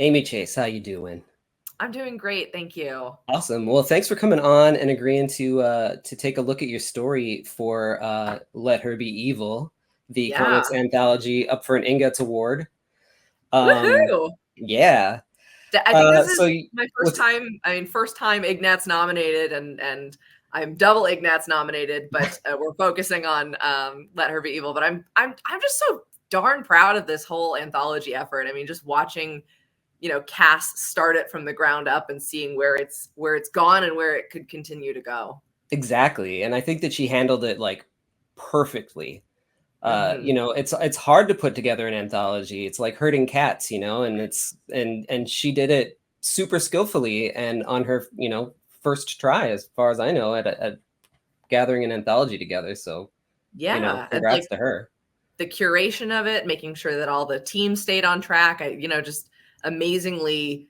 Amy Chase, how you doing? I'm doing great, thank you. Awesome. Well, thanks for coming on and agreeing to take a look at your story for Let Her Be Evil, the Yeah. comics anthology up for an Ignatz Award. Um, Woohoo! yeah. I think this So is my first what's time. First time Ignatz nominated, and I'm double Ignatz nominated. But we're focusing on Let Her Be Evil. But I'm just so darn proud of this whole anthology effort. I mean, just watching Cass start it from the ground up and seeing where it's gone and where it could continue to go. exactly, and I think that she handled it like perfectly. Hmm. It's hard to put together an anthology. It's like herding cats, and she did it super skillfully and on her, first try, as far as I know, at gathering an anthology together. So, Yeah, and congrats like to her. the curation of it, making sure that all the teams stayed on track. Just amazingly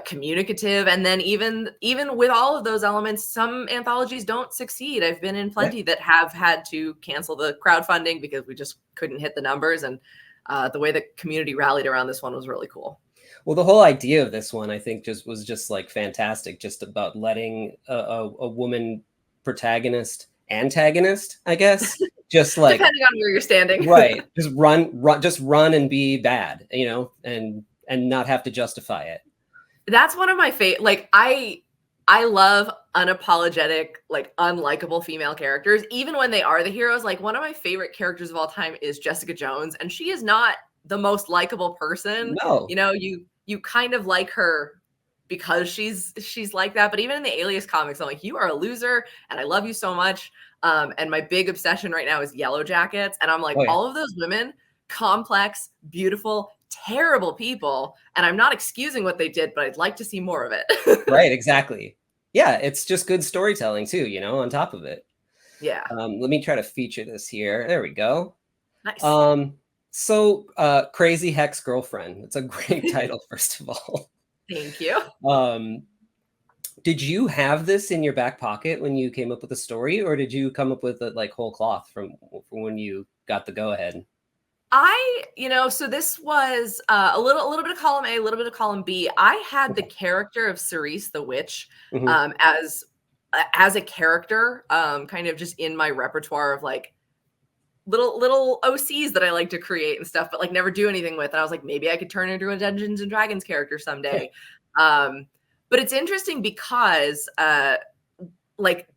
communicative. And then even with all of those elements, some anthologies don't succeed. I've been in Yeah. plenty that have had to cancel the crowdfunding because we just couldn't hit the numbers. And the way the community rallied around this one was really cool. Well, the whole idea of this one, I think, just like fantastic, just about letting a woman protagonist, antagonist, I guess, just like Depending on where you're standing. right, just run and be bad, and not have to justify it. That's one of my favorite. Like I love unapologetic, like unlikable female characters, even when they are the heroes. Like one of my favorite characters of all time is Jessica Jones, and she is not the most likable person. No, You kind of like her because she's like that. But even in the Alias comics, I'm like, you are a loser, and I love you so much. And my big obsession right now is Yellow Jackets, and I'm like, oh yeah, all of those women, complex, beautiful, terrible people, and I'm not excusing what they did, but I'd like to see more of it. right, exactly. Yeah, it's just good storytelling too, on top of it. Yeah. Let me try to feature this here. There we go. Nice. Crazy Hex Girlfriend. It's a great title, first of all. Thank you. Um, did you have this in your back pocket when you came up with the story, or did you come up with it like whole cloth from when you got the go ahead? So this was a little bit of column A, a little bit of column B. I had the Okay. character of Cerise the Witch Hmm. as a character, kind of just in my repertoire of like little OCs that I like to create and stuff, but like never do anything with. And I was like, maybe I could turn into a Dungeons and Dragons character someday. Um, but it's interesting because like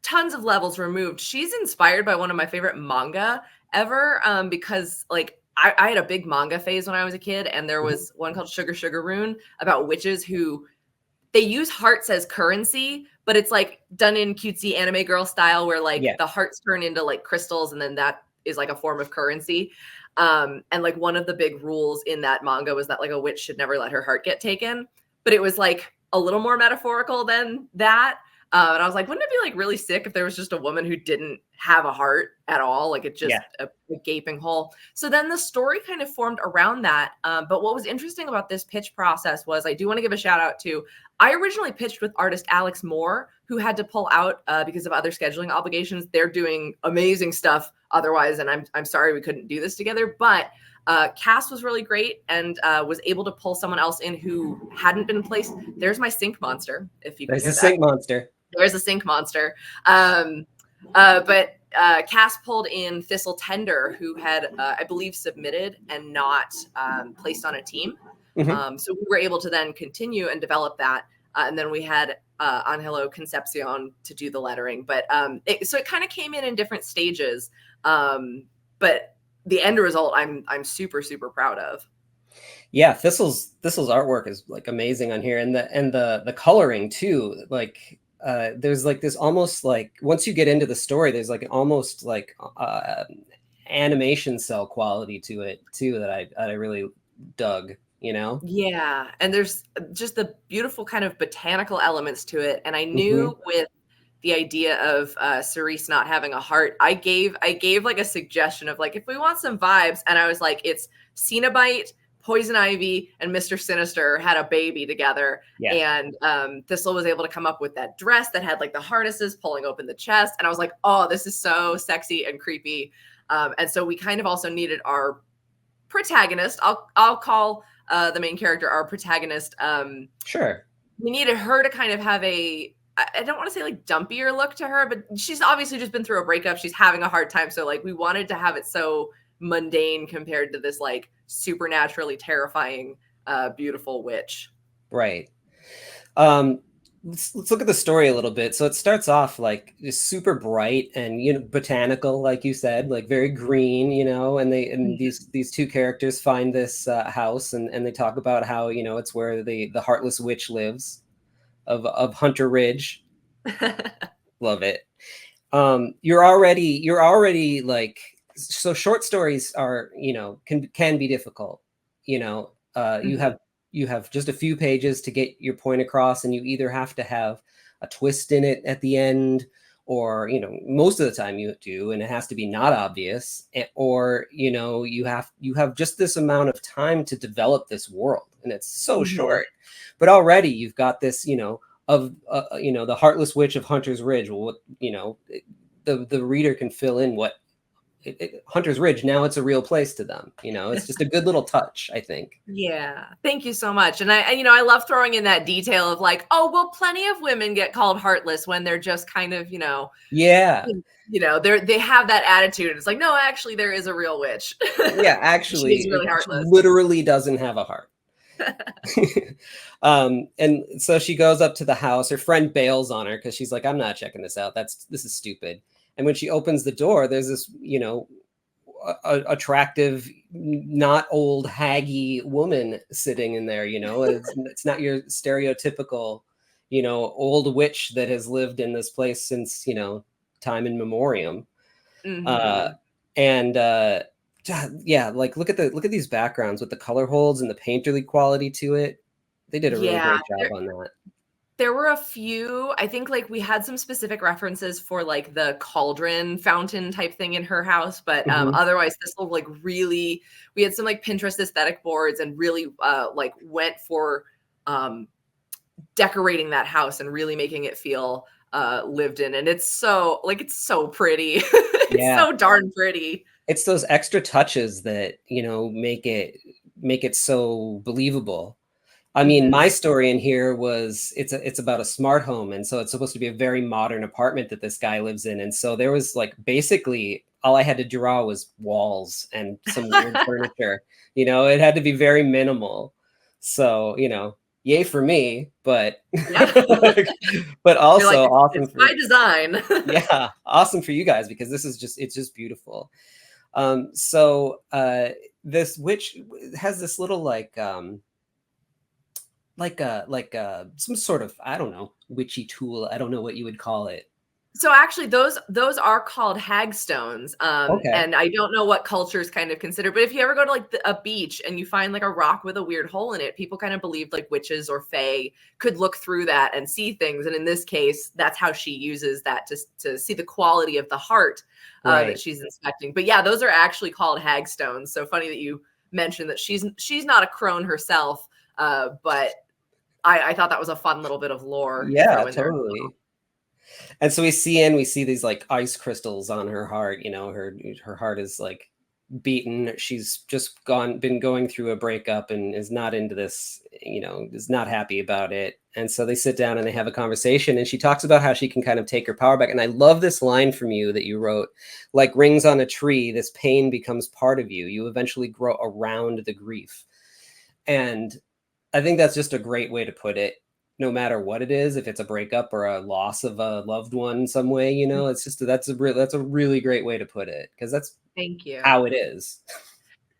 tons of levels removed, she's inspired by one of my favorite manga ever, because like I had a big manga phase when I was a kid, and there Hmm. was one called Sugar Sugar Rune about witches who they use hearts as currency, but it's like done in cutesy anime girl style where like Yeah. the hearts turn into like crystals, and then that is like a form of currency. And like one of the big rules in that manga was that like a witch should never let her heart get taken, but it was like a little more metaphorical than that. And I was like, wouldn't it be like really sick if there was just a woman who didn't have a heart at all? Like it's just Yeah. a gaping hole. So then the story kind of formed around that. But what was interesting about this pitch process was I do want to give a shout out to, I originally pitched with artist Alex Moore, who had to pull out because of other scheduling obligations. They're doing amazing stuff otherwise, and I'm sorry we couldn't do this together. But Cass was really great and was able to pull someone else in who hadn't been placed. There's my sink monster, if you can There's a hear that. sink monster. There's a sink monster. But Cass pulled in Thistle Tender, who had, I believe, submitted and not placed on a team. Hmm. So we were able to then continue and develop that. And then we had Angelo Concepcion to do the lettering. But so it kind of came in different stages. But the end result, I'm super, super proud of. Yeah, Thistle's artwork is like amazing on here, and the coloring too. Like there's like this almost like once you get into the story, there's like an almost like animation cell quality to it too that I really dug. Yeah, and there's just the beautiful kind of botanical elements to it. And I Hmm. knew with the idea of Cerise not having a heart, I gave like a suggestion of like if we want some vibes, and I was like, it's Cenobite, Poison Ivy, and Mr. Sinister had a baby together, Yeah. and Thistle was able to come up with that dress that had like the harnesses pulling open the chest, and I was like, oh, this is so sexy and creepy. And so we kind of also needed our protagonist. I'll call the main character, our protagonist, Sure. we needed her to kind of have I don't want to say like dumpier look to her, but she's obviously just been through a breakup. She's having a hard time. So like we wanted to have it so mundane compared to this like supernaturally terrifying, beautiful witch. Right. Let's look at the story a little bit. So it starts off like just super bright and, you know, botanical, like you said, like very green, you know, and these two characters find this house, and they talk about how, you know, it's where the heartless witch lives of Hunter Ridge. Love it. You're already like, so short stories are, you know, can be difficult, you know. You have just a few pages to get your point across, and you either have to have a twist in it at the end, or, you know, most of the time you do, and it has to be not obvious, or, you know, you have just this amount of time to develop this world, and it's so short. But already you've got this, you know, of you know, the heartless witch of Hunter's Ridge. Well, you know, the reader can fill in what Hunter's Ridge, now it's a real place to them, you know. It's just a good little touch, I think. Yeah, thank you so much. And I, you know, I love throwing in that detail of like, oh well, plenty of women get called heartless when they're just kind of, you know, yeah, you know, they have that attitude. It's like, no, actually there is a real witch. Yeah, actually, She's really heartless. literally doesn't have a heart. And so she goes up to the house. Her friend bails on her because she's like, I'm not checking this out. This is stupid. And when she opens the door, there's this, you know, attractive, not old, haggy woman sitting in there. You know, it's not your stereotypical, you know, old witch that has lived in this place since, you know, time in memoriam. And yeah, like look at these backgrounds with the color holds and the painterly quality to it. They did a really great job on that. There were a few, I think, like we had some specific references for like the cauldron fountain type thing in her house, but otherwise this will like really, we had some like Pinterest aesthetic boards and really like went for decorating that house and really making it feel lived in. And it's so pretty. It's so darn pretty. It's those extra touches that, you know, make it so believable. I mean, my story in here was it's about a smart home, and so it's supposed to be a very modern apartment that this guy lives in. And so there was like basically all I had to draw was walls and some weird furniture. You know, it had to be very minimal. So, you know, yay for me, but but also like, awesome for my design. Yeah, awesome for you guys, because it's just beautiful. So this witch has this little like some sort of, I don't know, witchy tool. I don't know what you would call it. So actually those are called hagstones. And I don't know what cultures kind of consider, but if you ever go to like a beach and you find like a rock with a weird hole in it, people kind of believed like witches or fae could look through that and see things. And in this case, that's how she uses that to see the quality of the heart that she's inspecting. But yeah, those are actually called hagstones. So funny that you mentioned that she's not a crone herself, but I thought that was a fun little bit of lore. Yeah, totally. And so we see these like ice crystals on her heart. You know, her heart is like beaten. She's just been going through a breakup and is not into this, you know, is not happy about it. And so they sit down and they have a conversation, and she talks about how she can kind of take her power back. And I love this line from you that you wrote, like rings on a tree, this pain becomes part of you. You eventually grow around the grief. And I think that's just a great way to put it, no matter what it is, if it's a breakup or a loss of a loved one in some way, you know, it's just, that's a really great way to put it, because that's thank you how it is.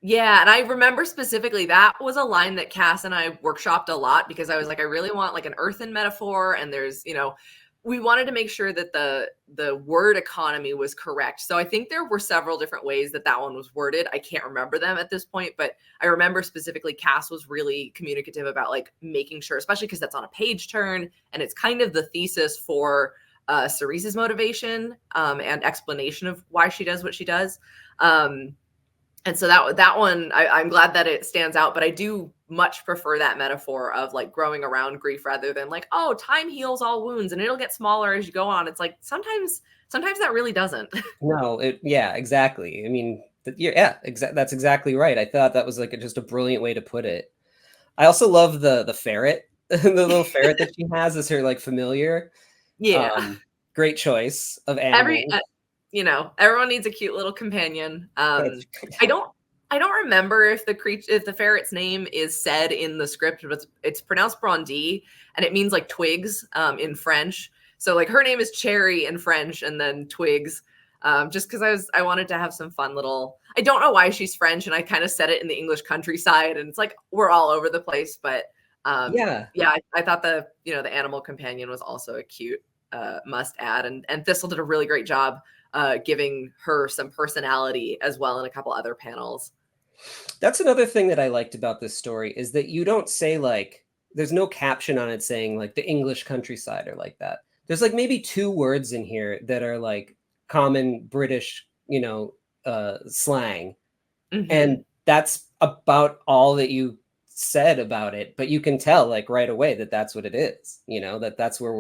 Yeah. And I remember specifically that was a line that Cass and I workshopped a lot, because I was like, I really want like an earthen metaphor. And there's, you know, we wanted to make sure that the word economy was correct. So I think there were several different ways that one was worded. I can't remember them at this point, but I remember specifically Cass was really communicative about like making sure, especially because that's on a page turn and it's kind of the thesis for Cerise's motivation and explanation of why she does what she does. And so that one, I'm glad that it stands out, but I do much prefer that metaphor of like growing around grief rather than like, oh, time heals all wounds and it'll get smaller as you go on. It's like sometimes that really doesn't. No, yeah, exactly. I mean, that's exactly right. I thought that was like just a brilliant way to put it. I also love the ferret, the little ferret that she has as her like familiar. Yeah. Um, Great choice of Every animals. everyone needs a cute little companion. That's I don't I don't remember if the ferret's name is said in the script, but it's pronounced Brondie, and it means like twigs in French. So like her name is Cherry in French, and then Twigs. Just because I wanted to have some fun little. I don't know why she's French, and I kind of said it in the English countryside, and it's like we're all over the place. But yeah. yeah, I thought the animal companion was also a cute must add, and Thistle did a really great job giving her some personality as well in a couple other panels. That's another thing that I liked about this story is that you don't say like there's no caption on it saying like the English countryside or like that. There's like maybe two words in here that are like common British, slang. Hmm. And that's about all that you said about it, but you can tell like right away that that's what it is, that that's where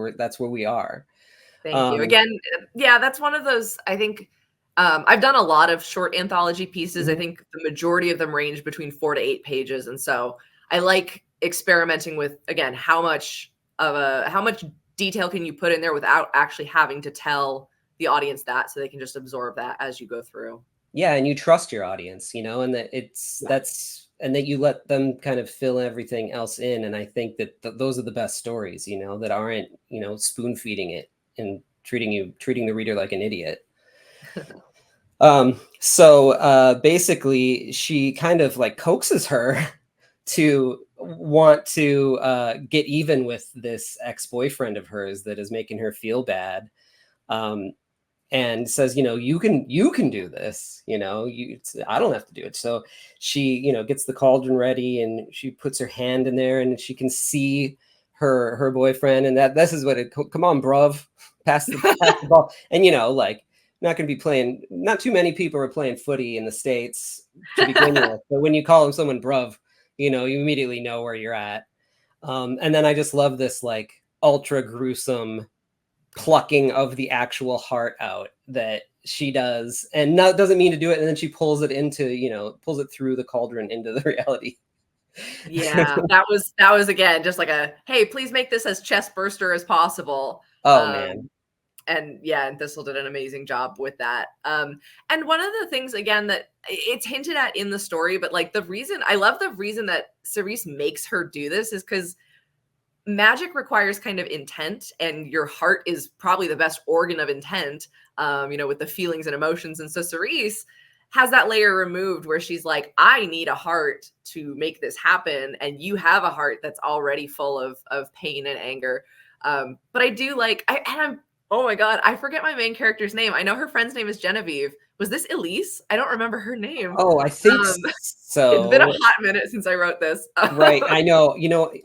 we are. Thank you Um, again. Yeah, that's one of those. I think I've done a lot of short anthology pieces. I mhm. think the majority of them range between 4 to 8 pages, and so I like experimenting with again how much detail can you put in there without actually having to tell the audience that, so they can just absorb that as you go through. Yeah, and you trust your audience, and that Yeah. and that you let them kind of fill everything else in. And I think that those are the best stories, that aren't, spoon feeding it and treating the reader like an idiot. So basically, she kind of like coaxes her to want to get even with this ex-boyfriend of hers that is making her feel bad. Um, and says, you can do this, I don't have to do it. So she, gets the cauldron ready and she puts her hand in there and she can see her boyfriend, and that this is what it, come on, bruv, pass the ball. And like, not going to be playing, not too many people are playing footy in the States to begin with, but when you call them someone bruv, you immediately know where you're at. And then I just love this like ultra gruesome plucking of the actual heart out that she does, and not doesn't mean to do it, and then she pulls it into, pulls it through the cauldron into the reality. Yeah, that was again just like a, hey, please make this as chest burster as possible. Oh man. Um, and yeah, and Thistle did an amazing job with that. And one of the things again that it's hinted at in the story, but like I love the reason that Cerise makes her do this is because magic requires kind of intent, and your heart is probably the best organ of intent, with the feelings and emotions. And so Cerise has that layer removed where she's like, I need a heart to make this happen. And you have a heart that's already full of pain and anger. But I do like, oh my God, I forget my main character's name. I know her friend's name is Genevieve. Was this Elise? I don't remember her name. Oh, I think Um, it's been a so. hot minute since I wrote this. Right, I know,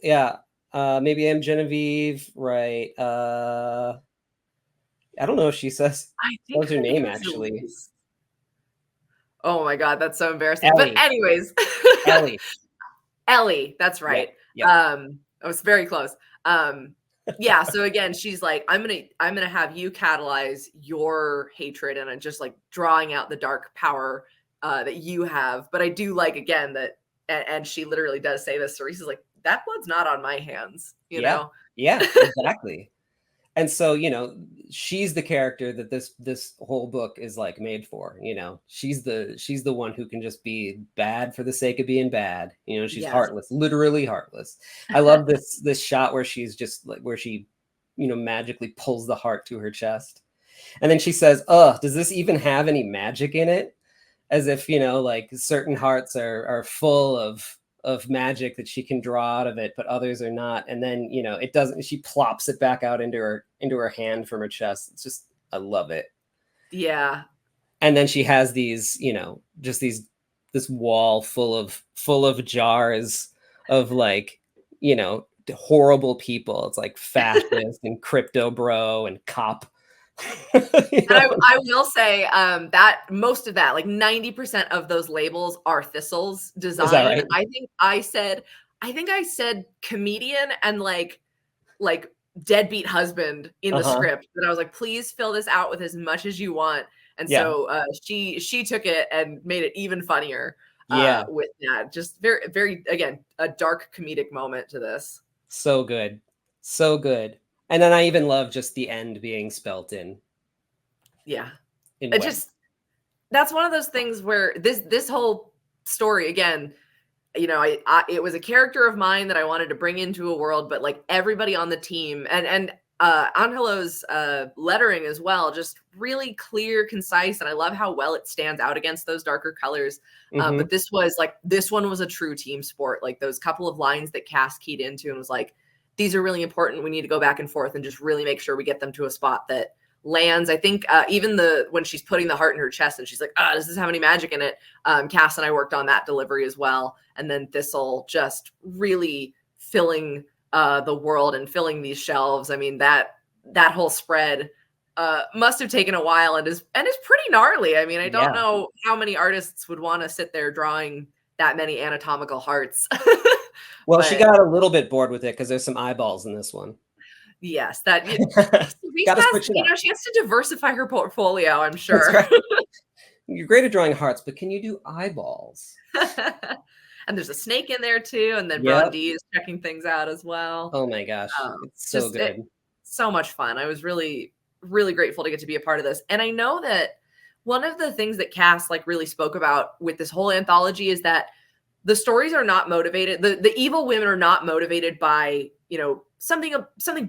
yeah. Maybe I'm Genevieve, right? I don't know if she says I think spells her her name name is actually. Elise. Oh my God, that's so embarrassing. But Ellie. anyways, Ellie. Ellie, that's Yep, right. yep. I was very close. Yeah, so again, she's like, I'm gonna have you catalyze your hatred and just like drawing out the dark power that you have. But I do like again that, and she literally does say this. Cerise is like, that blood's not on my hands, you Yeah, know? yeah, exactly. And so, she's the character that this whole book is like made for. She's the one who can just be bad for the sake of being bad. She's Yes. heartless, literally heartless. I love this shot where she's just like, where she, magically pulls the heart to her chest, and then she says, does this even have any magic in it?" As if, like certain hearts are full of magic that she can draw out of it, but others are not. And then, it doesn't, she plops it back out into her hand from her chest. It's just, I love it. Yeah. And then she has these, just this wall full of jars of like, horrible people. It's like fascist and crypto bro and cop. you And know? I will say that most of that, like 90% of those labels are Thistle's Is that design. right? I think I said comedian and like deadbeat husband in the Uh-huh. script. But I was like, please fill this out with as much as you want. And Yeah. so she took it and made it even funnier. Yeah. with that. Just very, very, again, a dark comedic moment to this. So good. So good. And then I even love just the end being spelt Yeah. in It web. just, that's one of those things where this whole story, again, you know, it was a character of mine that I wanted to bring into a world, but like everybody on the team and Angelo's lettering as well, just really clear, concise, and I love how well it stands out against those darker colors. But this one was a true team sport. Like those couple of lines that Cass keyed into and was like, these are really important. We need to go back and forth and just really make sure we get them to a spot that lands. I think even when she's putting the heart in her chest and she's like, does this have any magic in it? Cass and I worked on that delivery as well. And then Thistle just really filling the world and filling these shelves. I mean, that whole spread must have taken a while and is pretty gnarly. I mean, I don't know how many artists would want to sit there drawing that many anatomical hearts. Well, she got a little bit bored with it because there's some eyeballs in this one. Yes, that Gotta switch it up. she has to diversify her portfolio, I'm sure. Right. You're great at drawing hearts, but can you do eyeballs? And there's a snake in there too, and then Blondie is checking things out as well. Oh my gosh, it's so good. So much fun. I was really, really grateful to get to be a part of this. And I know that one of the things that Cass like really spoke about with this whole anthology is that the stories are not motivated. The evil women are not motivated by, you know, something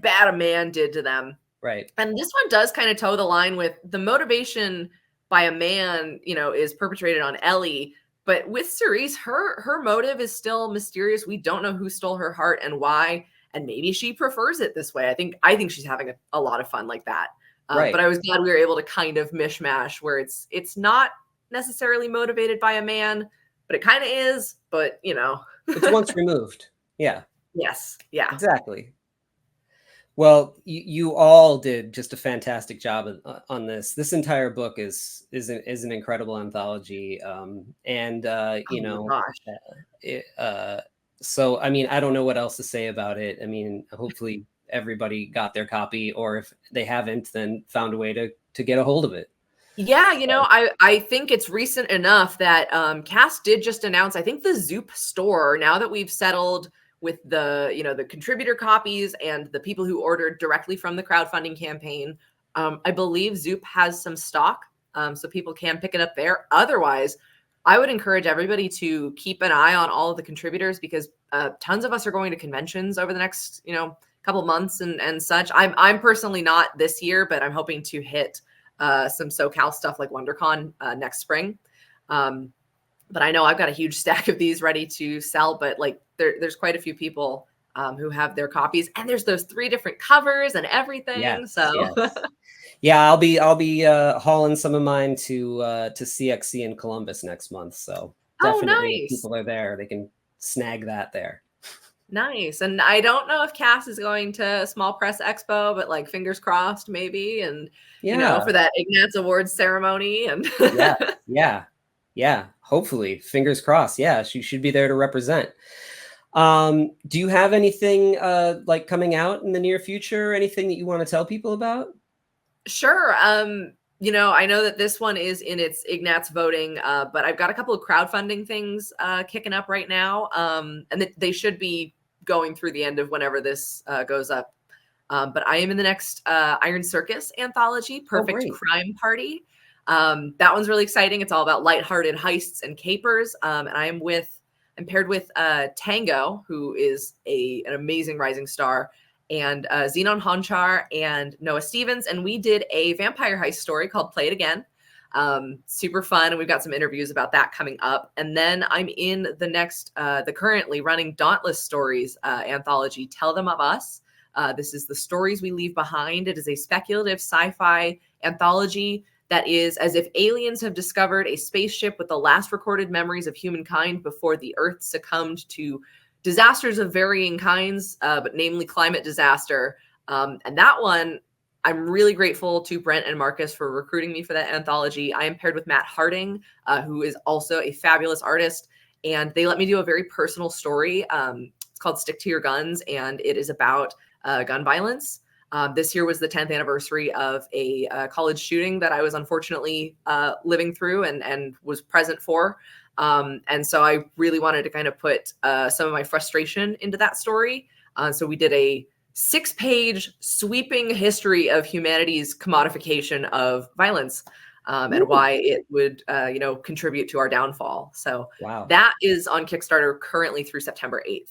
bad a man did to them. Right. And this one does kind of toe the line with the motivation by a man, you know, is perpetrated on Ellie. But with Cerise, her motive is still mysterious. We don't know who stole her heart and why. And maybe she prefers it this way. I think she's having a lot of fun like that. Right. But I was glad we were able to kind of mishmash where it's not necessarily motivated by a man, but it kind of is. But, you know. It's once removed. Yeah. Yes. Yeah. Exactly. Well, you all did just a fantastic job on this. This entire book is an incredible anthology, you know, so I mean, I don't know what else to say about it. I mean, hopefully everybody got their copy, or if they haven't, then found a way to get a hold of it. Yeah, you know, I think it's recent enough that Cass did just announce, I think the Zoop store, now that we've settled with the, you know, the contributor copies and the people who ordered directly from the crowdfunding campaign. I believe Zoop has some stock, so people can pick it up there. Otherwise, I would encourage everybody to keep an eye on all of the contributors because tons of us are going to conventions over the next, you know, couple months and such. I'm personally not this year, but I'm hoping to hit some SoCal stuff like WonderCon next spring. But I know I've got a huge stack of these ready to sell, but like there's quite a few people who have their copies, and there's those 3 different covers and everything. Yes, so yeah, I'll be hauling some of mine to CXC in Columbus next month. So definitely if people are there, they can snag that there. Nice. And I don't know if Cass is going to Small Press Expo, but like fingers crossed maybe, and you know, for that Ignatz Awards ceremony and yeah, hopefully, fingers crossed. Yeah, she should be there to represent. Do you have anything like coming out in the near future? Anything that you want to tell people about? Sure. You know, I know that this one is in its Ignatz voting, but I've got a couple of crowdfunding things kicking up right now, and they should be going through the end of whenever this goes up. But I am in the next Iron Circus anthology, Perfect Crime Party. That one's really exciting. It's all about lighthearted heists and capers. And I'm paired with Tango, who is an amazing rising star, and Zenon Honchar and Noah Stevens. And we did a vampire heist story called Play It Again. Super fun. And we've got some interviews about that coming up. And then I'm in the next, the currently running Dauntless Stories anthology, Tell Them of Us. This is The Stories We Leave Behind. It is a speculative sci-fi anthology that is as if aliens have discovered a spaceship with the last recorded memories of humankind before the Earth succumbed to disasters of varying kinds, but namely climate disaster. And that one, I'm really grateful to Brent and Marcus for recruiting me for that anthology. I am paired with Matt Harding, who is also a fabulous artist. And they let me do a very personal story. It's called Stick to Your Guns, and it is about gun violence. This year was the 10th anniversary of a college shooting that I was unfortunately living through and was present for. And so I really wanted to kind of put some of my frustration into that story. So we did a 6-page sweeping history of humanity's commodification of violence, and why it would, contribute to our downfall. So Wow. that is on Kickstarter currently through September 8th.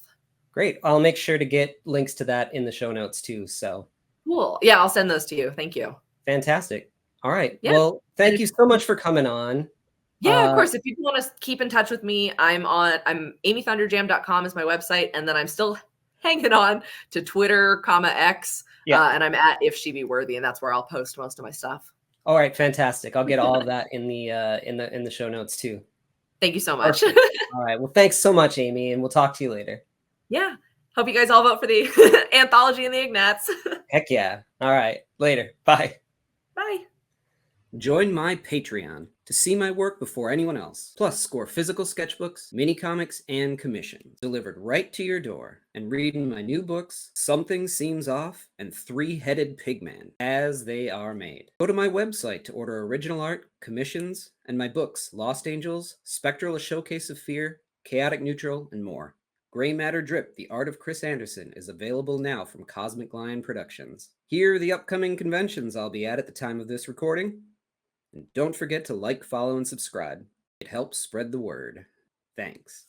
Great. I'll make sure to get links to that in the show notes too. So cool. Yeah, I'll send those to you. Thank you. fantastic. All right. Yeah. Well, thank you so much for coming on. Yeah, of course. If people want to keep in touch with me, I'm amythunderjam.com is my website. And then I'm still hanging on to Twitter, X. And I'm at If She Be Worthy, and that's where I'll post most of my stuff. All right, fantastic. I'll get all of that in the show notes too. Thank you so much. All right. Well, thanks so much, Amy, and we'll talk to you later. Yeah. Hope you guys all vote for the Anthology and the Ignatz. Heck yeah. All right. Later. Bye. Bye. Join my Patreon to see my work before anyone else, plus score physical sketchbooks, mini comics, and commissions delivered right to your door, and reading my new books, Something Seems Off and Three-Headed Pigman, as they are made. Go to my website to order original art, commissions, and my books, Lost Angels, Spectral: A Showcase of Fear, Chaotic Neutral, and more. Gray Matter Drip, The Art of Chris Anderson, is available now from Cosmic Lion Productions. Here are the upcoming conventions I'll be at the time of this recording. And don't forget to like, follow, and subscribe. It helps spread the word. Thanks.